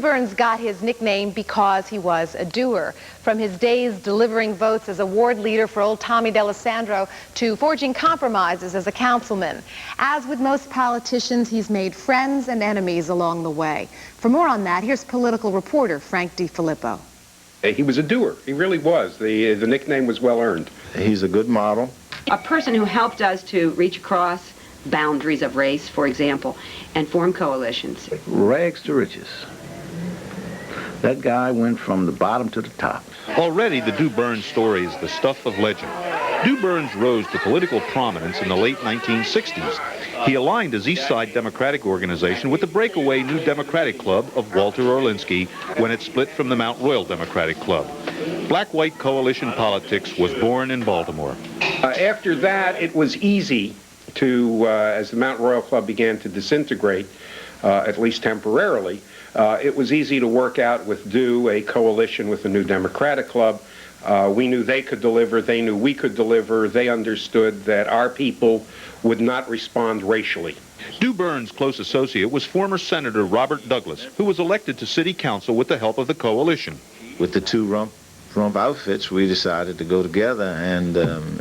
Burns got his nickname because he was a doer. From his days delivering votes as a ward leader for old Tommy D'Alessandro to forging compromises as a councilman. As with most politicians, he's made friends and enemies along the way. For more on that, here's political reporter Frank DiFilippo. He was a doer. He really was. The nickname was well earned. He's a good model. A person who helped us to reach across boundaries of race, for example, and form coalitions. Rags to riches. That guy went from the bottom to the top. Already, the Dew Burns story is the stuff of legend. Dew Burns rose to political prominence in the late 1960s. He aligned his East Side Democratic Organization with the breakaway New Democratic Club of Walter Orlinsky when it split from the Mount Royal Democratic Club. Black-white coalition politics was born in Baltimore. After that, it was easy to, as the Mount Royal Club began to disintegrate, at least temporarily, it was easy to work out with Dew a coalition with the New Democratic Club. We knew they could deliver. They knew we could deliver. They understood that our people would not respond racially. Dew Burns' close associate was former Senator Robert Douglas, who was elected to city council with the help of the coalition. With the two rump outfits, we decided to go together, and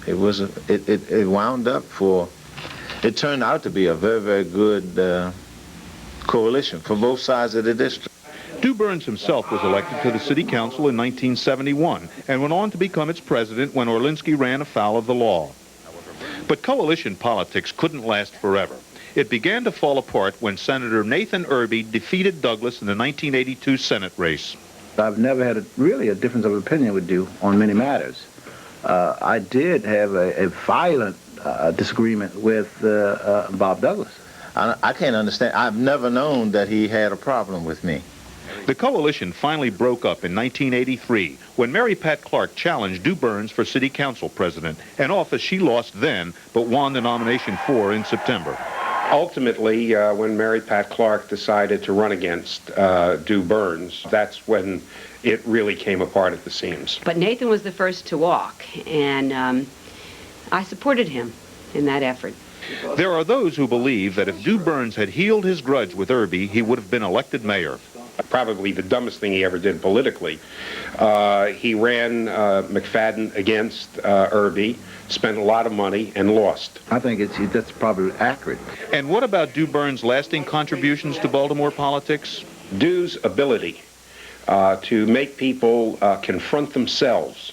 it wound up it turned out to be a very, very good coalition for both sides of the district. Dew Burns himself was elected to the city council in 1971 and went on to become its president when Orlinsky ran afoul of the law. But coalition politics couldn't last forever. It began to fall apart when Senator Nathan Irby defeated Douglas in the 1982 Senate race. I've never had really a difference of opinion with Dew on many matters. I did have a violent disagreement with Bob Douglas. I can't understand. I've never known that he had a problem with me. The coalition finally broke up in 1983 when Mary Pat Clark challenged Dew Burns for city council president, an office she lost then but won the nomination for in September. Ultimately, when Mary Pat Clark decided to run against Dew Burns, that's when it really came apart at the seams. But Nathan was the first to walk, and I supported him in that effort. There are those who believe that if Dew Burns had healed his grudge with Irby, he would have been elected mayor. Probably the dumbest thing he ever did politically. He ran McFadden against Irby, spent a lot of money, and lost. I think that's probably accurate. And what about Dew Burns' lasting contributions to Baltimore politics? Dew's ability to make people confront themselves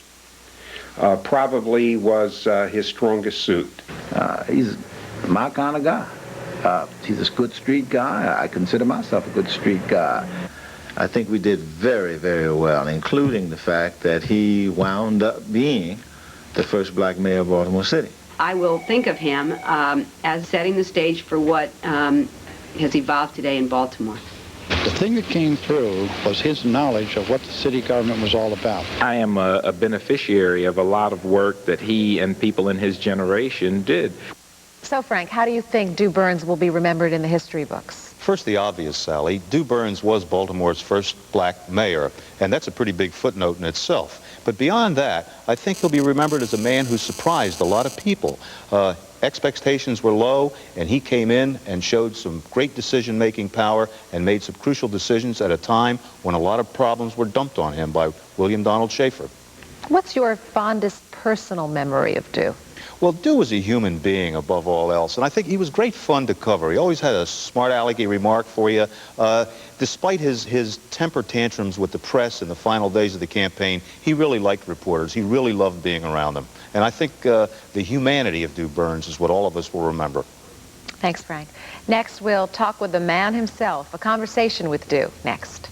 probably was his strongest suit. He's my kind of guy. He's a good street guy. I consider myself a good street guy. I think we did very, very well, including the fact that he wound up being the first black mayor of Baltimore City. I will think of him as setting the stage for what has evolved today in Baltimore. The thing that came through was his knowledge of what the city government was all about. I am a beneficiary of a lot of work that he and people in his generation did. So, Frank, how do you think Dew Burns will be remembered in the history books? First, the obvious, Sally. Dew Burns was Baltimore's first black mayor, and that's a pretty big footnote in itself. But beyond that, I think he'll be remembered as a man who surprised a lot of people. Expectations were low, and he came in and showed some great decision-making power and made some crucial decisions at a time when a lot of problems were dumped on him by William Donald Schaefer. What's your fondest personal memory of Dew? Well, Dew was a human being above all else, and I think he was great fun to cover. He always had a smart alecky remark for you. Despite his temper tantrums with the press in the final days of the campaign, he really liked reporters. He really loved being around them. And I think the humanity of Dew Burns is what all of us will remember. Thanks, Frank. Next, we'll talk with the man himself. A conversation with Dew next.